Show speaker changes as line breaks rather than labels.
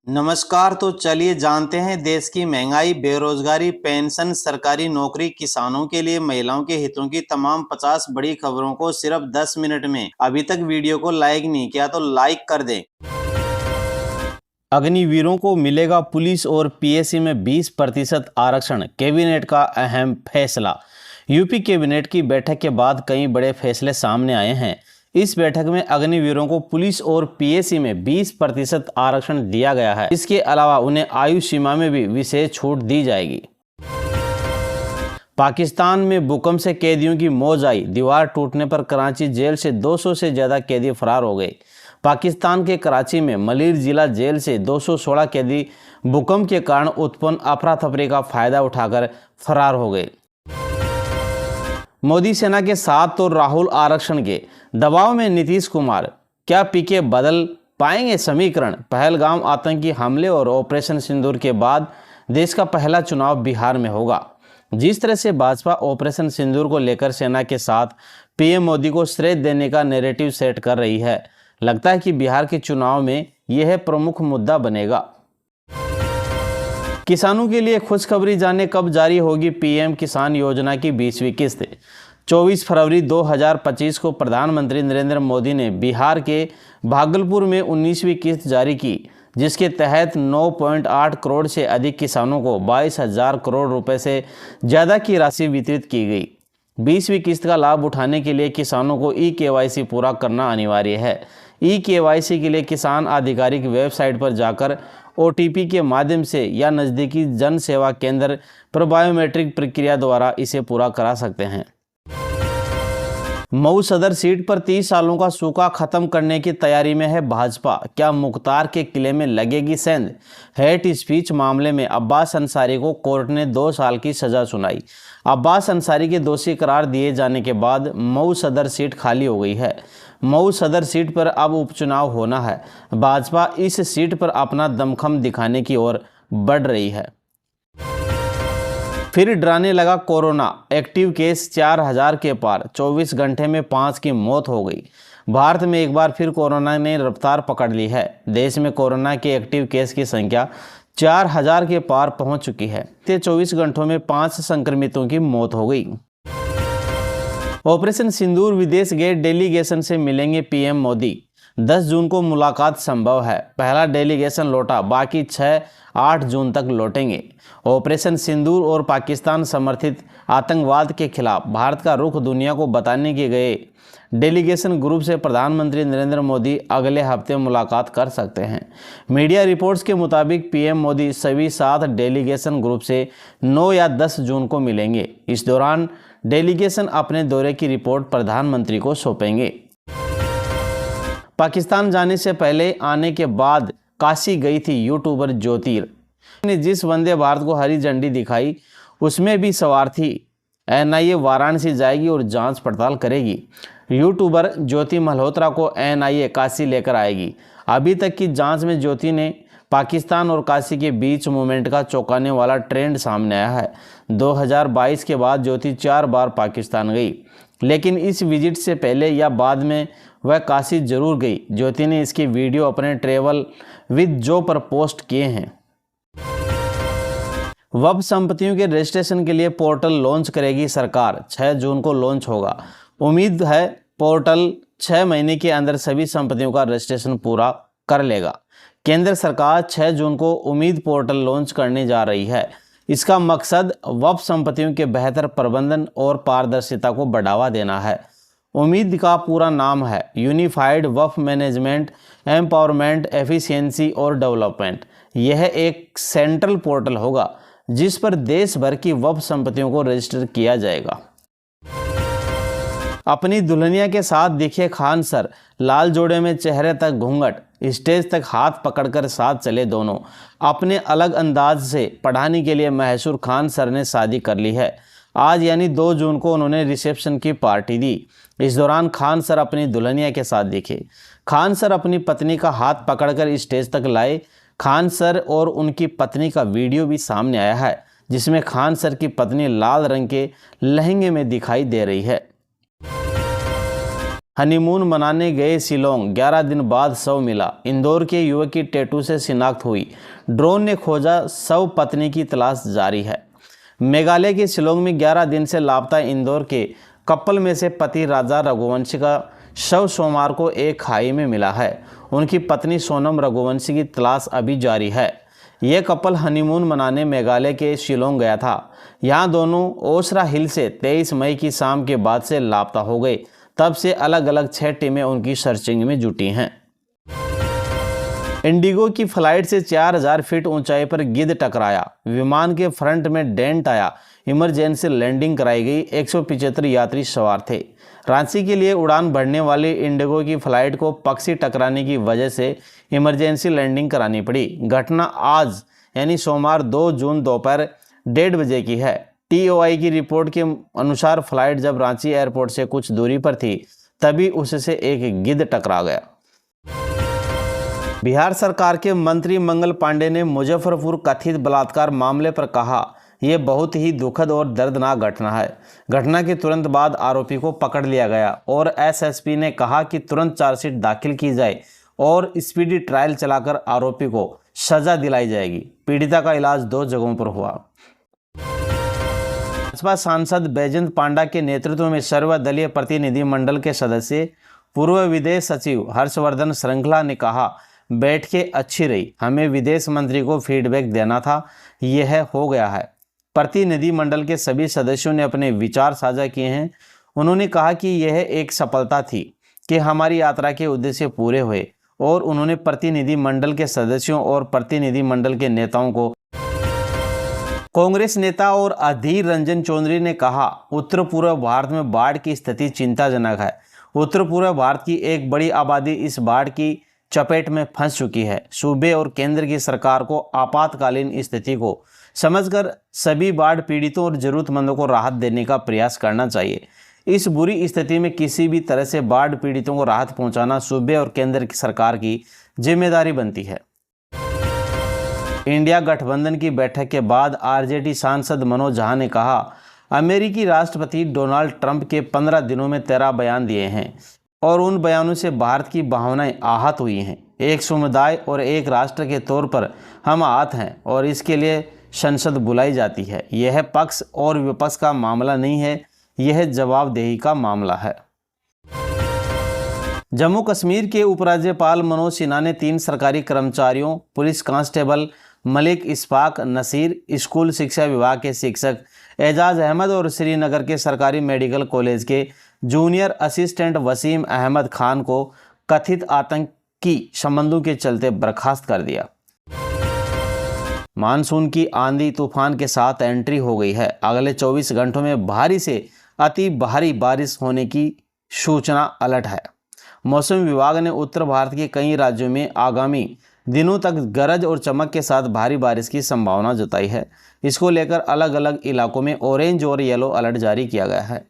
नमस्कार। तो चलिए जानते हैं देश की महंगाई, बेरोजगारी, पेंशन, सरकारी नौकरी, किसानों के लिए महिलाओं के हितों की तमाम 50 बड़ी खबरों को सिर्फ 10 मिनट में। अभी तक वीडियो को लाइक नहीं किया तो लाइक कर दें। अग्निवीरों को मिलेगा पुलिस और पीएससी में 20% आरक्षण, कैबिनेट का अहम फैसला। यूपी कैबिनेट की बैठक के बाद कई बड़े फैसले सामने आए हैं। इस बैठक में अग्निवीरों को पुलिस और पीएससी में 20% आरक्षण दिया गया है। इसके अलावा उन्हें आयु सीमा में भी विशेष छूट दी जाएगी। पाकिस्तान में भूकंप से कैदियों की मौज आई। दीवार टूटने पर कराची जेल से 200 से ज्यादा कैदी फरार हो गए। पाकिस्तान के कराची में मलिर जिला जेल से 216 कैदी भूकंप के कारण उत्पन्न अफरा तफरी का फायदा उठाकर फरार हो गए। मोदी सेना के साथ तो राहुल आरक्षण के दबाव में नीतीश कुमार, क्या पीके बदल पाएंगे समीकरण? पहलगाम आतंकी हमले और ऑपरेशन सिंदूर के बाद देश का पहला चुनाव बिहार में होगा। जिस तरह से भाजपा ऑपरेशन सिंदूर को लेकर सेना के साथ पीएम मोदी को श्रेय देने का नैरेटिव सेट कर रही है, लगता है कि बिहार के चुनाव में यह प्रमुख मुद्दा बनेगा। किसानों के लिए खुशखबरी, जाने कब जारी होगी पीएम किसान योजना की 20वीं किस्त। 24 फरवरी 2025 को प्रधानमंत्री नरेंद्र मोदी ने बिहार के भागलपुर में 19वीं किस्त जारी की, जिसके तहत 9.8 करोड़ से अधिक किसानों को 22,000 करोड़ रुपए से ज़्यादा की राशि वितरित की गई। 20वीं किस्त का लाभ उठाने के लिए किसानों को ई-केवाईसी पूरा करना अनिवार्य है। ई-केवाईसी के लिए किसान आधिकारिक वेबसाइट पर जाकर ओटीपी के माध्यम से या नज़दीकी जन सेवा केंद्र पर बायोमेट्रिक प्रक्रिया द्वारा इसे पूरा करा सकते हैं। मऊ सदर सीट पर 30 सालों का सूखा खत्म करने की तैयारी में है भाजपा। क्या मुख्तार के किले में लगेगी सेंध? हेट स्पीच मामले में अब्बास अंसारी को कोर्ट ने 2 साल की सजा सुनाई। अब्बास अंसारी के दोषी करार दिए जाने के बाद मऊ सदर सीट खाली हो गई है। मऊ सदर सीट पर अब उपचुनाव होना है। भाजपा इस सीट पर अपना दमखम दिखाने की ओर बढ़ रही है। फिर डराने लगा कोरोना। एक्टिव केस 4000 के पार, 24 घंटे में 5 की मौत हो गई। भारत में एक बार फिर कोरोना ने रफ्तार पकड़ ली है। देश में कोरोना के एक्टिव केस की संख्या 4000 के पार पहुंच चुकी है। 24 घंटों में 5 संक्रमितों की मौत हो गई। ऑपरेशन सिंदूर विदेश गए डेलीगेशन से मिलेंगे पीएम मोदी। 10 जून को मुलाकात संभव है। पहला डेलीगेशन लौटा, बाकी 6-8 जून तक लौटेंगे। ऑपरेशन सिंदूर और पाकिस्तान समर्थित आतंकवाद के खिलाफ भारत का रुख दुनिया को बताने के गए डेलीगेशन ग्रुप से प्रधानमंत्री नरेंद्र मोदी अगले हफ्ते मुलाकात कर सकते हैं। मीडिया रिपोर्ट्स के मुताबिक पीएम मोदी सभी 7 डेलीगेशन ग्रुप से 9 या 10 जून को मिलेंगे। इस दौरान डेलीगेशन अपने दौरे की रिपोर्ट प्रधानमंत्री को सौंपेंगे। पाकिस्तान जाने से पहले आने के बाद काशी गई थी यूट्यूबर ज्योति ने जिस वंदे भारत को हरी झंडी दिखाई, उसमें भी सवार थी। एनआईए वाराणसी जाएगी और जांच पड़ताल करेगी। यूट्यूबर ज्योति मल्होत्रा को एनआईए काशी लेकर आएगी। अभी तक की जांच में ज्योति ने पाकिस्तान और काशी के बीच मूवमेंट का चौंकाने वाला ट्रेंड सामने आया है। 2022 के बाद ज्योति 4 बार पाकिस्तान गई, लेकिन इस विजिट से पहले या बाद में वह काशी जरूर गई। ज्योति ने इसकी वीडियो अपने ट्रेवल विद जो पर पोस्ट किए हैं। वक्फ संपत्तियों के रजिस्ट्रेशन के लिए पोर्टल लॉन्च करेगी सरकार। 6 जून को लॉन्च होगा। उम्मीद है पोर्टल 6 महीने के अंदर सभी संपत्तियों का रजिस्ट्रेशन पूरा कर लेगा। केंद्र सरकार 6 जून को उम्मीद पोर्टल लॉन्च करने जा रही है। इसका मकसद वक्फ संपत्तियों के बेहतर प्रबंधन और पारदर्शिता को बढ़ावा देना है। उम्मीद का पूरा नाम है यूनिफाइड वक्फ मैनेजमेंट, एम्पावरमेंट, एफिशिएंसी और डेवलपमेंट। यह एक सेंट्रल पोर्टल होगा जिस पर देश भर की वक्फ संपत्तियों को रजिस्टर किया जाएगा। अपनी दुल्हनिया के साथ दिखे खान सर, लाल जोड़े में चेहरे तक घूंघट, स्टेज तक हाथ पकड़कर साथ चले दोनों। अपने अलग अंदाज से पढ़ाने के लिए मशहूर खान सर ने शादी कर ली है। आज यानी 2 जून को उन्होंने रिसेप्शन की पार्टी दी। इस दौरान खान सर अपनी दुल्हनिया के साथ दिखे। खान सर अपनी पत्नी का हाथ पकड़कर स्टेज तक लाए। खान सर और उनकी पत्नी का वीडियो भी सामने आया है, जिसमें खान सर की पत्नी लाल रंग के लहंगे में दिखाई दे रही है। हनीमून मनाने गए शिलोंग, 11 दिन बाद शव मिला। इंदौर के युवक की टैटू से शिनाख्त हुई। ड्रोन ने खोजा शव, पत्नी की तलाश जारी है। मेघालय के शिलोंग में 11 दिन से लापता इंदौर के कपल में से पति राजा रघुवंशी का शव सोमवार को एक खाई में मिला है। उनकी पत्नी सोनम रघुवंशी की तलाश अभी जारी है। यह कपल हनीमून मनाने मेघालय के शिलोंग गया था। यहाँ दोनों ओसरा हिल से 23 मई की शाम के बाद से लापता हो गए। तब से अलग अलग 6 टीमें उनकी सर्चिंग में जुटी हैं। इंडिगो की फ्लाइट से 4000 फीट ऊंचाई पर गिद्ध टकराया। विमान के फ्रंट में डेंट आया। इमरजेंसी लैंडिंग कराई गई। 175 यात्री सवार थे। रांची के लिए उड़ान भरने वाली इंडिगो की फ्लाइट को पक्षी टकराने की वजह से इमरजेंसी लैंडिंग करानी पड़ी। घटना आज यानी सोमवार 2 जून दोपहर 1:30 बजे की है। TOI की रिपोर्ट के अनुसार फ्लाइट जब रांची एयरपोर्ट से कुछ दूरी पर थी तभी उससे एक गिद्ध टकरा गया। बिहार सरकार के मंत्री मंगल पांडे ने मुजफ्फरपुर कथित बलात्कार मामले पर कहा, यह बहुत ही दुखद और दर्दनाक घटना है। घटना के तुरंत बाद आरोपी को पकड़ लिया गया और SSP ने कहा कि तुरंत चार्जशीट दाखिल की जाए और स्पीडी ट्रायल चलाकर आरोपी को सजा दिलाई जाएगी। पीड़िता का इलाज 2 जगहों पर हुआ। भाजपा सांसद बैजयंत पांडा के नेतृत्व में सर्वदलीय प्रतिनिधिमंडल के सदस्य पूर्व विदेश सचिव हर्षवर्धन श्रृंखला ने कहा, बैठकें अच्छी रही, हमें विदेश मंत्री को फीडबैक देना था, यह हो गया है। प्रतिनिधिमंडल के सभी सदस्यों ने अपने विचार साझा किए हैं। उन्होंने कहा कि यह एक सफलता थी कि हमारी यात्रा के उद्देश्य पूरे हुए और उन्होंने प्रतिनिधिमंडल के सदस्यों और प्रतिनिधिमंडल के नेताओं को। कांग्रेस नेता और अधीर रंजन चौधरी ने कहा, उत्तर पूर्व भारत में बाढ़ की स्थिति चिंताजनक है। उत्तर पूर्व भारत की एक बड़ी आबादी इस बाढ़ की चपेट में फंस चुकी है। सूबे और केंद्र की सरकार को आपातकालीन स्थिति को समझकर सभी बाढ़ पीड़ितों और जरूरतमंदों को राहत देने का प्रयास करना चाहिए। इस बुरी स्थिति में किसी भी तरह से बाढ़ पीड़ितों को राहत पहुंचाना सूबे और केंद्र की सरकार की जिम्मेदारी बनती है। इंडिया गठबंधन की बैठक के बाद RJD सांसद मनोज झा ने कहा, अमेरिकी राष्ट्रपति डोनाल्ड ट्रंप के 15 दिनों में 13 बयान दिए हैं और उन बयानों से भारत की भावनाएं आहत हुई हैं। एक समुदाय और एक राष्ट्र के तौर पर हम आहत हैं और इसके लिए संसद बुलाई जाती है। यह पक्ष और विपक्ष का मामला नहीं है, यह जवाबदेही का मामला है। जम्मू कश्मीर के उपराज्यपाल मनोज सिन्हा ने 3 सरकारी कर्मचारियों, police constable Malik Ishfaq Nasir, school शिक्षा विभाग के शिक्षक एजाज अहमद और श्रीनगर के सरकारी मेडिकल कॉलेज के जूनियर असिस्टेंट वसीम अहमद खान को कथित आतंकी संबंधों के चलते बर्खास्त कर दिया। मानसून की आंधी तूफान के साथ एंट्री हो गई है। अगले 24 घंटों में भारी से अति भारी बारिश होने की सूचना अलर्ट है। मौसम विभाग ने उत्तर भारत के कई राज्यों में आगामी दिनों तक गरज और चमक के साथ भारी बारिश की संभावना जताई है। इसको लेकर अलग अलग इलाकों में ऑरेंज और येलो अलर्ट जारी किया गया है।